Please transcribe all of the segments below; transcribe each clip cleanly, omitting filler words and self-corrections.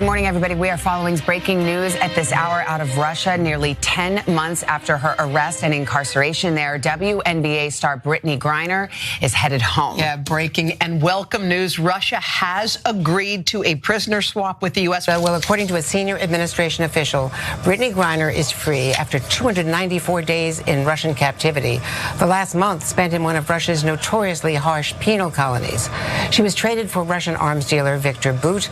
Good morning, everybody. We are following breaking news at this hour out of Russia, nearly 10 months after her arrest and incarceration there. WNBA star Brittney Griner is headed home. Yeah, breaking and welcome news. Russia has agreed to a prisoner swap with the U.S. Well, according to a senior administration official, Brittney Griner is free after 294 days in Russian captivity. The last month spent in one of Russia's notoriously harsh penal colonies. She was traded for Russian arms dealer Viktor Bout.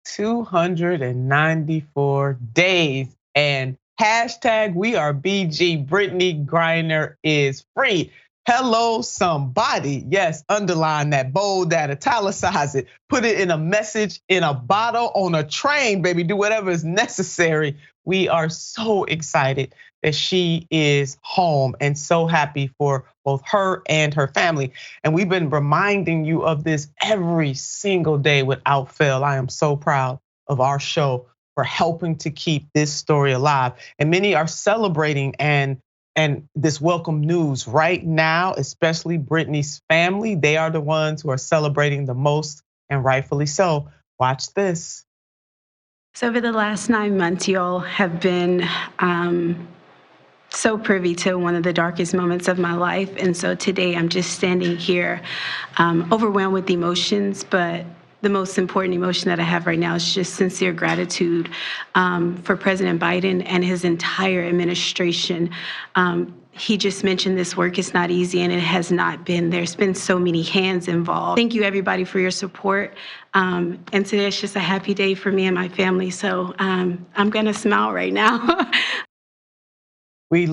294 days and hashtag we are BG. Brittney Griner is free. Hello, somebody. Yes, underline that, bold that, italicize it, put it in a message, in a bottle, on a train, baby. Do whatever is necessary. We are so excited that she is home and so happy for both her and her family. And we've been reminding you of this every single day without fail. I am so proud of our show for helping to keep this story alive. And many are celebrating and this welcome news right now, especially Brittney's family. They are the ones who are celebrating the most, and rightfully so. Watch this. So over the last 9 months, y'all have been so privy to one of the darkest moments of my life. And so today I'm just standing here overwhelmed with emotions, but the most important emotion that I have right now is just sincere gratitude for President Biden and his entire administration. He just mentioned this work is not easy, and it has not been. There's been so many hands involved. Thank you, everybody, for your support. And today it's just a happy day for me and my family. So I'm gonna smile right now. We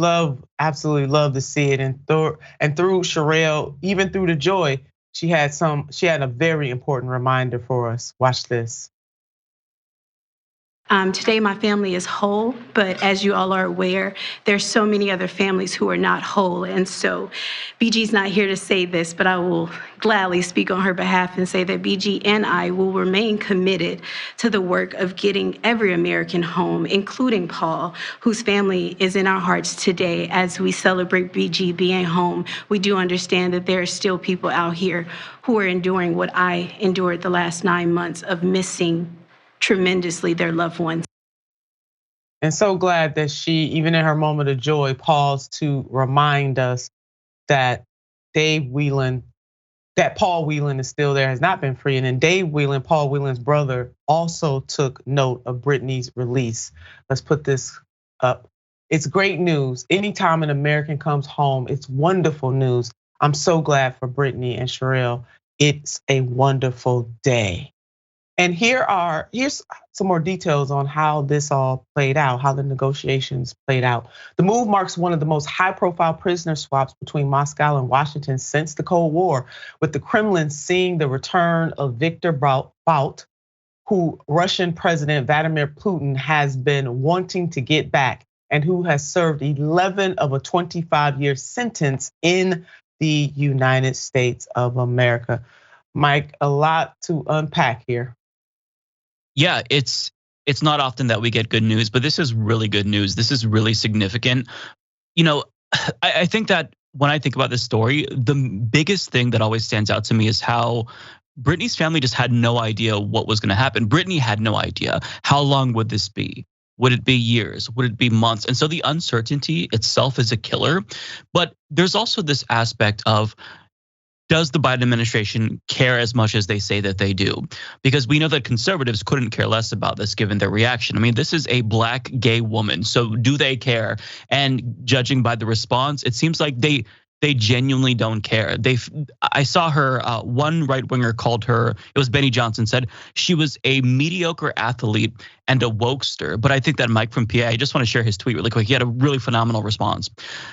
absolutely love to see it. And through Sherelle, even through the joy, she had a very important reminder for us. Watch this. Today my family is whole, but as you all are aware, there's so many other families who are not whole. And so BG's not here to say this, but I will gladly speak on her behalf and say that BG and I will remain committed to the work of getting every American home, including Paul, whose family is in our hearts today. As we celebrate BG being home, we do understand that there are still people out here who are enduring what I endured the last 9 months of missing tremendously their loved ones. And so glad that she, even in her moment of joy, paused to remind us that Paul Whelan is still there, has not been free. And then Dave Whelan, Paul Whelan's brother, also took note of Brittney's release. Let's put this up. It's great news. Anytime an American comes home, it's wonderful news. I'm so glad for Brittney and Sherelle. It's a wonderful day. And here's some more details on how this all played out, how the negotiations played out. The move marks one of the most high-profile prisoner swaps between Moscow and Washington since the Cold War, with the Kremlin seeing the return of Viktor Bout, who Russian President Vladimir Putin has been wanting to get back, and who has served 11 of a 25-year sentence in the United States of America. Mike, a lot to unpack here. Yeah, it's not often that we get good news, but this is really good news. This is really significant. You know, I think that when I think about this story, the biggest thing that always stands out to me is how Brittney's family just had no idea what was going to happen. Brittney had no idea. How long would this be? Would it be years? Would it be months? And so the uncertainty itself is a killer. But there's also this aspect of, does the Biden administration care as much as they say that they do? Because we know that conservatives couldn't care less about this given their reaction. I mean, this is a black gay woman, so do they care? And judging by the response, it seems like they genuinely don't care. I saw her, one right winger called her, it was Benny Johnson, said she was a mediocre athlete and a wokester. But I think that Mike from PA, I just want to share his tweet really quick. He had a really phenomenal response.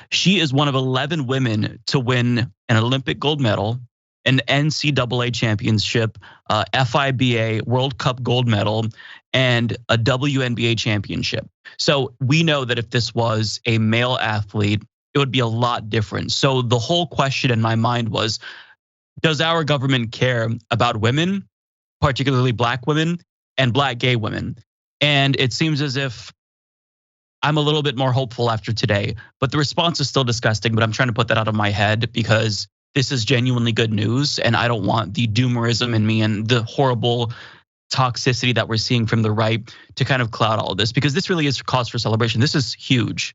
She is one of 11 women to win an Olympic gold medal, an NCAA championship, FIBA World Cup gold medal, and a WNBA championship. So we know that if this was a male athlete, it would be a lot different. So the whole question in my mind was, does our government care about women, particularly black women and black gay women? And it seems as if I'm a little bit more hopeful after today, but the response is still disgusting, but I'm trying to put that out of my head because this is genuinely good news and I don't want the doomerism in me and the horrible toxicity that we're seeing from the right to kind of cloud all of this, because this really is cause for celebration. This is huge.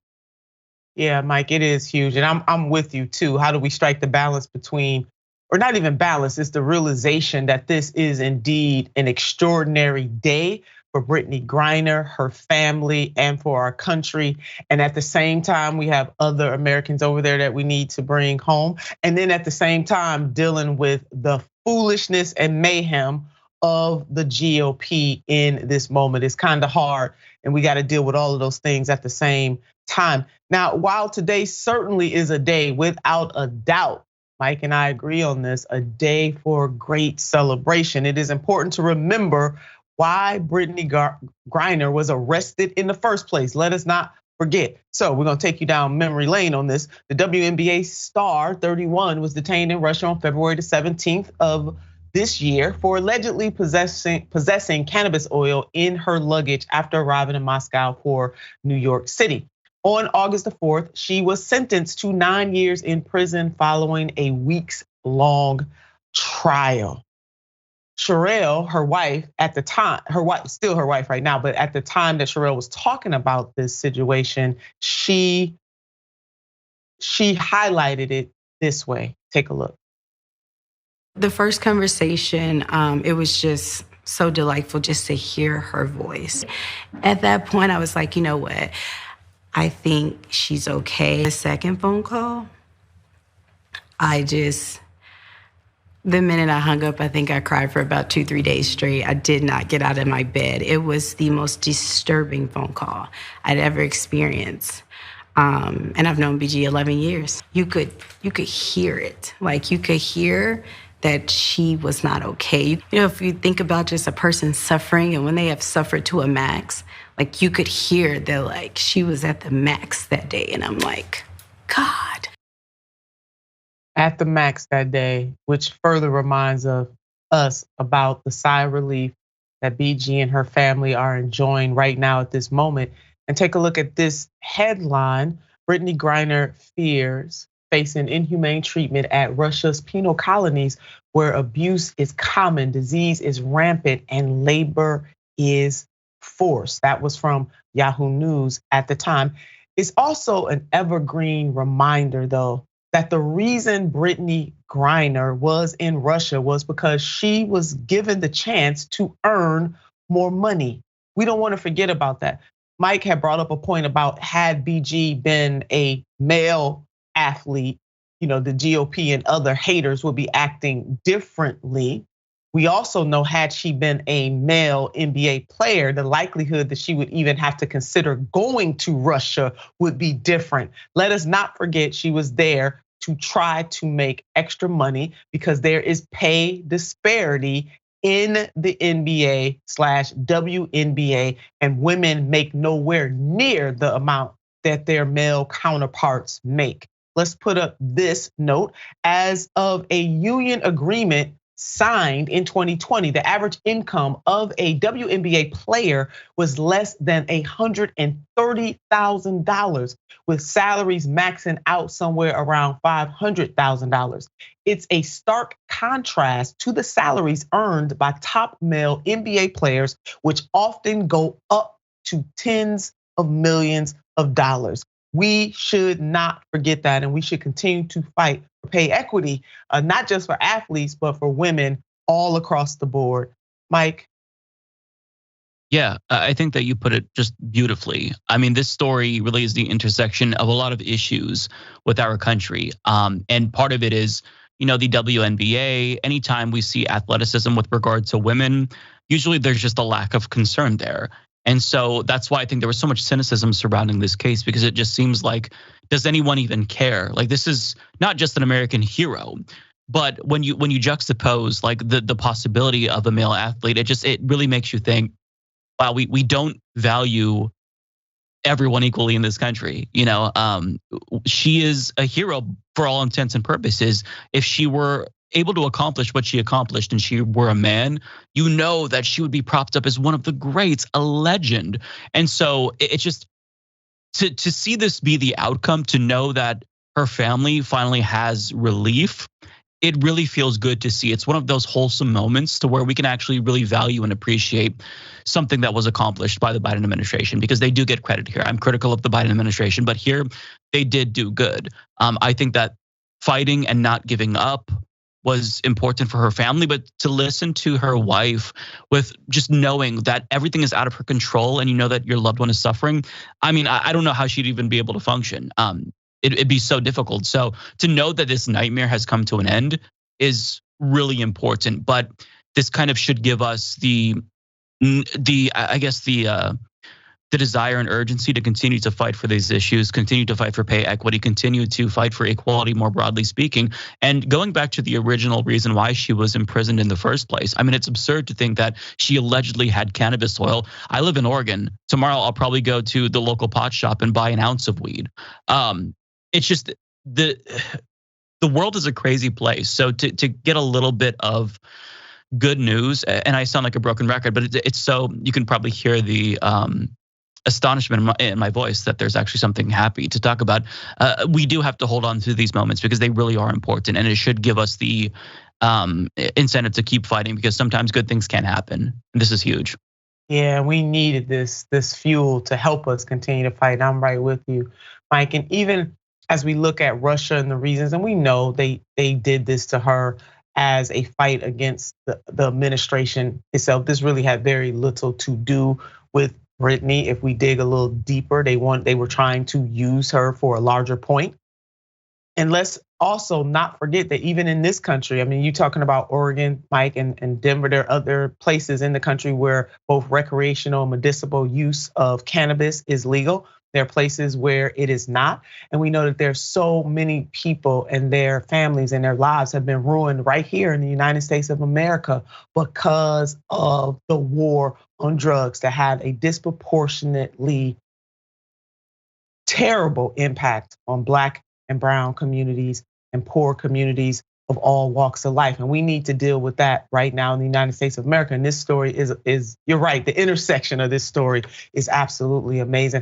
Yeah, Mike, it is huge. And I'm with you too. How do we strike the balance between, or not even balance, it's the realization that this is indeed an extraordinary day for Brittney Griner, her family, and for our country. And at the same time, we have other Americans over there that we need to bring home. And then at the same time, dealing with the foolishness and mayhem of the GOP in this moment. It's kind of hard, and we got to deal with all of those things at the same time. Now, while today certainly is a day without a doubt, Mike and I agree on this, a day for great celebration. It is important to remember why Brittney Griner was arrested in the first place. Let us not forget. So we're gonna take you down memory lane on this. The WNBA star, 31, was detained in Russia on February the 17th of this year for allegedly possessing cannabis oil in her luggage after arriving in Moscow for New York City. On August the 4th, she was sentenced to 9 years in prison following a weeks-long trial. Sherelle, her wife at the time, still her wife right now, but at the time that Sherelle was talking about this situation, she highlighted it this way. Take a look. The first conversation, it was just so delightful just to hear her voice. At that point, I was like, you know what? I think she's okay. The second phone call, the minute I hung up, I think I cried for about 2-3 days straight. I did not get out of my bed. It was the most disturbing phone call I'd ever experienced. And I've known BG 11 years. You could hear it. Like, you could hear that she was not okay. You know, if you think about just a person suffering, and when they have suffered to a max, like, you could hear that, like, she was at the max that day. And I'm like, God. At the max that day, which further reminds of us about the sigh of relief that BG and her family are enjoying right now at this moment. And take a look at this headline: Brittney Griner fears facing inhumane treatment at Russia's penal colonies, where abuse is common, disease is rampant, and labor is forced. That was from Yahoo News at the time. It's also an evergreen reminder, though, that the reason Brittney Griner was in Russia was because she was given the chance to earn more money. We don't want to forget about that. Mike had brought up a point about, had BG been a male athlete, the GOP and other haters would be acting differently. We also know, had she been a male NBA player, the likelihood that she would even have to consider going to Russia would be different. Let us not forget, she was there to try to make extra money because there is pay disparity in the NBA/WNBA, and women make nowhere near the amount that their male counterparts make. Let's put up this note. As of a union agreement signed in 2020, the average income of a WNBA player was less than $130,000, with salaries maxing out somewhere around $500,000. It's a stark contrast to the salaries earned by top male NBA players, which often go up to tens of millions of dollars. We should not forget that, and we should continue to fight for pay equity, not just for athletes, but for women all across the board. Mike? Yeah, I think that you put it just beautifully. I mean, this story really is the intersection of a lot of issues with our country. And part of it is, the WNBA, anytime we see athleticism with regard to women, usually there's just a lack of concern there. And so that's why I think there was so much cynicism surrounding this case, because it just seems like, does anyone even care? Like, this is not just an American hero, but when you juxtapose like the possibility of a male athlete, it really makes you think, wow, we don't value everyone equally in this country. She is a hero for all intents and purposes. If she were able to accomplish what she accomplished and she were a man, that she would be propped up as one of the greats, a legend. And so it's just to see this be the outcome, to know that her family finally has relief, it really feels good to see. It's one of those wholesome moments to where we can actually really value and appreciate something that was accomplished by the Biden administration, because they do get credit here. I'm critical of the Biden administration, but here they did do good. I think that fighting and not giving up was important for her family, but to listen to her wife with just knowing that everything is out of her control and you know that your loved one is suffering. I mean, I don't know how she'd even be able to function. It'd be so difficult. So to know that this nightmare has come to an end is really important. But this kind of should give us the desire and urgency to continue to fight for these issues, continue to fight for pay equity, continue to fight for equality more broadly speaking. And going back to the original reason why she was imprisoned in the first place, I mean, it's absurd to think that she allegedly had cannabis oil. I live in Oregon. Tomorrow I'll probably go to the local pot shop and buy an ounce of weed. It's just the world is a crazy place. So to get a little bit of good news, and I sound like a broken record, but it's so you can probably hear the astonishment in my voice that there's actually something happy to talk about. We do have to hold on to these moments because they really are important, and it should give us the incentive to keep fighting, because sometimes good things can happen, and this is huge. Yeah, we needed this fuel to help us continue to fight. I'm right with you, Mike. And even as we look at Russia and the reasons, and we know they did this to her as a fight against the administration itself. This really had very little to do with Brittney. If we dig a little deeper, they were trying to use her for a larger point. And let's also not forget that even in this country, I mean, you're talking about Oregon, Mike, and Denver, there are other places in the country where both recreational and medicinal use of cannabis is legal. There are places where it is not. And we know that there's so many people and their families and their lives have been ruined right here in the United States of America because of the war on drugs that had a disproportionately terrible impact on Black and brown communities and poor communities of all walks of life. And we need to deal with that right now in the United States of America. And this story is you're right, the intersection of this story is absolutely amazing.